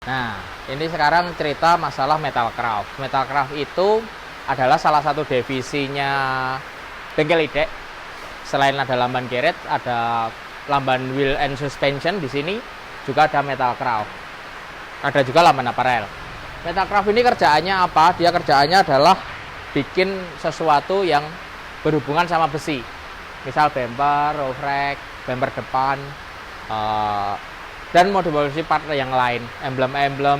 Nah, ini sekarang cerita masalah Metalcraft. Metalcraft itu adalah salah satu divisinya Bengkel IDEK. Selain ada lamban Garrett, ada lamban Wheel and Suspension di sini, juga ada Metalcraft. Ada juga lamban apparel. Metalcraft ini kerjaannya apa? Dia kerjaannya adalah bikin sesuatu yang berhubungan sama besi. Misal bumper, roof rack, bumper depan, dan modifikasi part yang lain, emblem-emblem,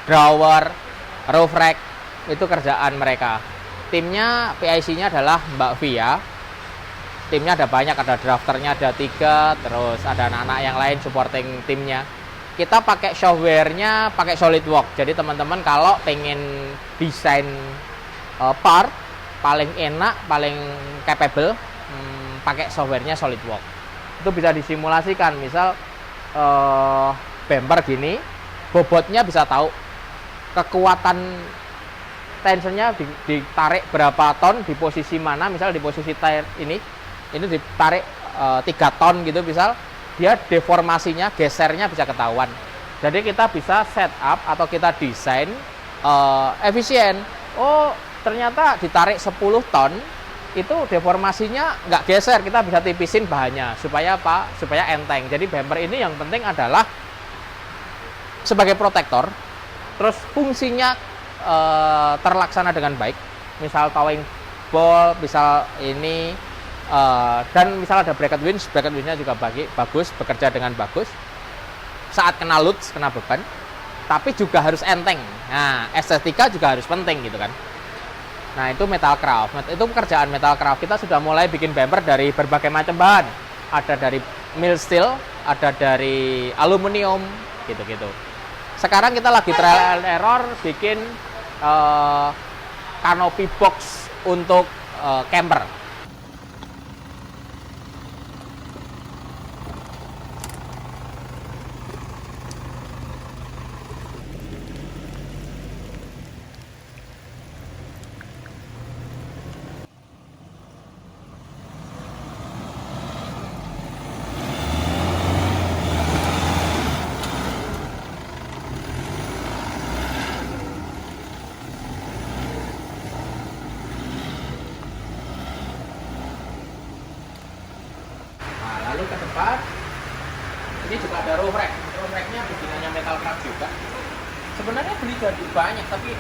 drawer, roof rack, itu kerjaan mereka. Timnya PIC-nya adalah Mbak Via. Timnya ada banyak, ada drafternya ada 3, terus ada anak-anak yang lain supporting timnya. Kita pakai softwarenya pakai SolidWorks. Jadi teman-teman kalau pengen desain part paling enak, paling capable, pakai softwarenya SolidWorks. Itu bisa disimulasikan, misal bumper gini, bobotnya bisa tahu kekuatan tensionnya ditarik berapa ton di posisi mana. Misal di posisi tire ini ditarik 3 ton gitu, misal dia deformasinya, gesernya bisa ketahuan. Jadi kita bisa setup atau kita desain efisien. Oh, ternyata ditarik 10 ton itu deformasinya nggak geser, kita bisa tipisin bahannya supaya apa? Supaya enteng. Jadi bumper ini yang penting adalah sebagai protektor, terus fungsinya terlaksana dengan baik. Misal towing ball, misal ini dan misal ada bracket winch-nya juga bagus, bekerja dengan bagus saat kena load, kena beban, tapi juga harus enteng. Nah, estetika juga harus penting gitu kan. Nah, itu Metalcraft. Itu pekerjaan Metalcraft. Kita sudah mulai bikin bumper dari berbagai macam bahan. Ada dari mild steel, ada dari aluminium, gitu-gitu. Sekarang kita lagi trial and error bikin canopy box untuk camper. Lalu ke depan, ini juga ada roof rack. Roof racknya bikinannya Metalcraft juga. Sebenarnya beli jadi banyak, tapi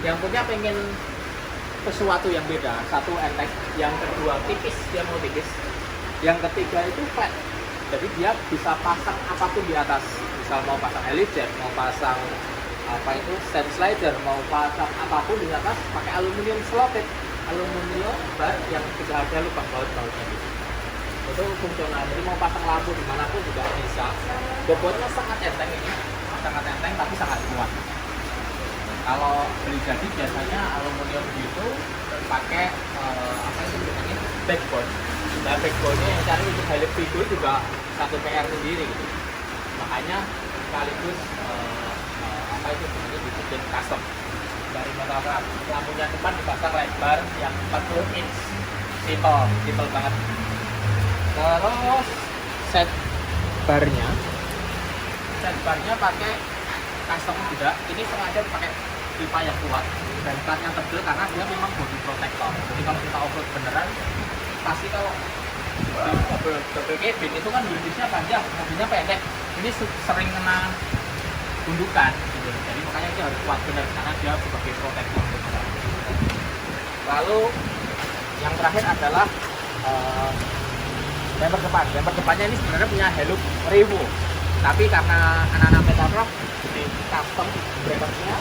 yang punya pengen sesuatu yang beda. Satu enteng, yang kedua tipis, dia mau tipis. Yang ketiga itu flat, jadi dia bisa pasang apapun di atas. Misal mau pasang helipad, mau pasang stand slider, mau pasang apapun di atas, pakai aluminium slotted, aluminium bar yang tidak ada lubang baut-bautnya gitu. Itu fungsional, jadi mau pasang lampu dimanapun juga bisa. Bobotnya sangat enteng ini, sangat enteng tapi sangat kuat. Kalau beli jadi biasanya aluminium gitu pakai backbone. Nah, backbone-nya yang cari untuk helix figur juga satu PR sendiri gitu. Makanya sekaligus dibikin custom dari Metalcraft. Lampunya depan dipasang lebar yang 40 inch, simple banget. Terus set barnya pakai custom juga. Ini sengaja pakai pipa yang kuat dan platnya tebal karena dia memang body protector. Jadi kalau kita off-road beneran, pasti kalau double cabin itu kan wheelbase-nya panjang, mobilnya pendek. Ini sering kena gundukan gitu. Jadi makanya dia harus kuat bener karena dia sebagai protektor. Lalu yang terakhir adalah bumper depan. Bumper depannya ini sebenarnya punya Hilux Revo, tapi karena anak-anak Metalcraft di custom bracketnya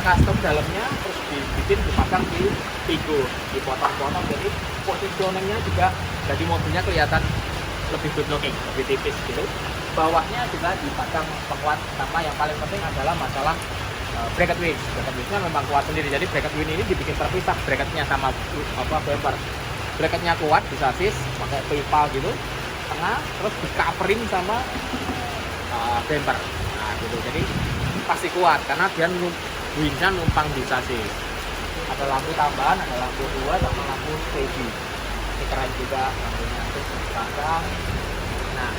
custom dalamnya, terus dipasang di Vigo, dipotong-potong, jadi positioningnya juga jadi mobilnya kelihatan lebih good looking, lebih tipis gitu. Bawahnya juga dipasang penguat, sama yang paling penting adalah masalah bracket winch. Bracket winchnya memang kuat sendiri, jadi bracket winch ini dibikin terpisah bracketnya sama bumper. Bracketnya kuat di sasis, pakai pipa gitu, tengah, terus di covering sama bumper. Nah gitu, jadi pasti kuat karena dia winchnya numpang di sasis. Ada lampu tambahan, ada lampu 2 sama lampu steady. Ini keren juga lampunya, terus dipasang. Nah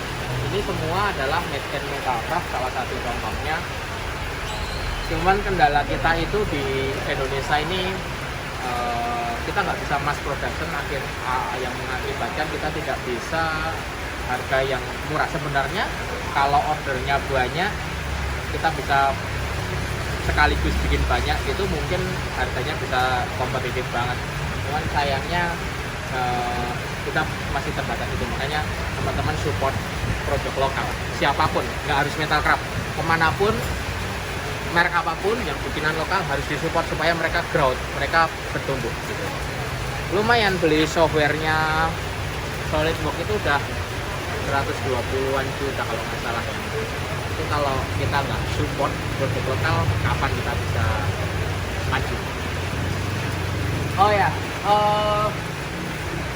Ini semua adalah made in Metalcraft, salah satu contohnya. Cuman kendala kita itu di Indonesia ini kita nggak bisa mass production yang mengakibatkan kita tidak bisa harga yang murah. Sebenarnya kalau ordernya banyak kita bisa sekaligus bikin banyak, itu mungkin harganya bisa kompetitif banget. Cuman sayangnya kita masih terbatas itu, makanya teman-teman support produk lokal siapapun, nggak harus Metalcraft, kemanapun, merek apapun yang bikinan lokal harus disupport supaya mereka growth, mereka bertumbuh gitu. Lumayan beli softwarenya SolidWorks itu udah 120-an juta kalau nggak salah ya. Itu kalau kita nggak support produk lokal, kapan kita bisa maju? Oh ya,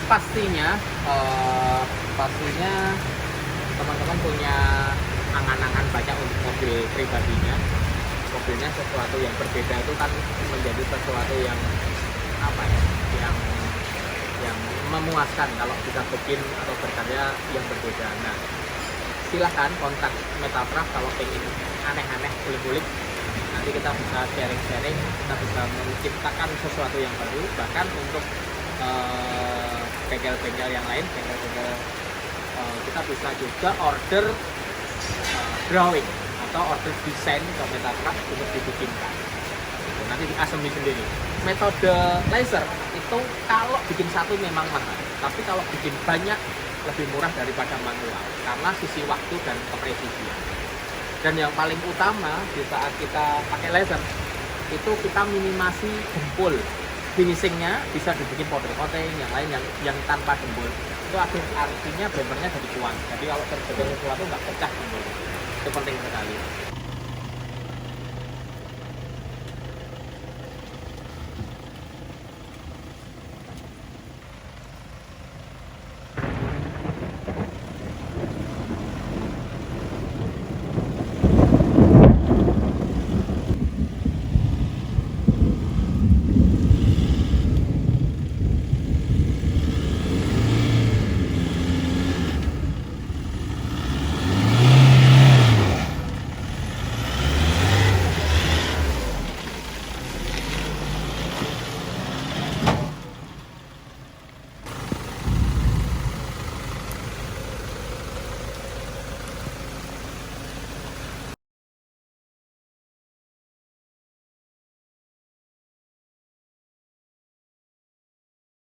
pastinya teman-teman punya angan-angan banyak untuk mobil pribadinya. Mobilnya sesuatu yang berbeda itu kan menjadi sesuatu yang apa ya, yang memuaskan kalau kita bikin atau berkarya yang berbeda. Nah, silahkan kontak Metalcraft kalau pengen aneh-aneh, kulik-kulik. Nanti kita bisa sharing-sharing, kita bisa menciptakan sesuatu yang baru. Bahkan untuk bengkel-bengkel yang lain, kita bisa juga order drawing atau order desain ke Metalcraft untuk dibikinkan. Nanti diassembly sendiri. Metode laser itu kalau bikin satu memang mahal, tapi kalau bikin banyak lebih murah daripada manual karena sisi waktu dan kepresisian. Dan yang paling utama di saat kita pakai laser itu kita minimasi jempol. Finishingnya bisa dibikin powder coating, yang lain yang tanpa jempol. Itu artinya bemernya jadi kuat. Jadi kalau terjadi sesuatu nggak pecah jempol. Itu penting sekali.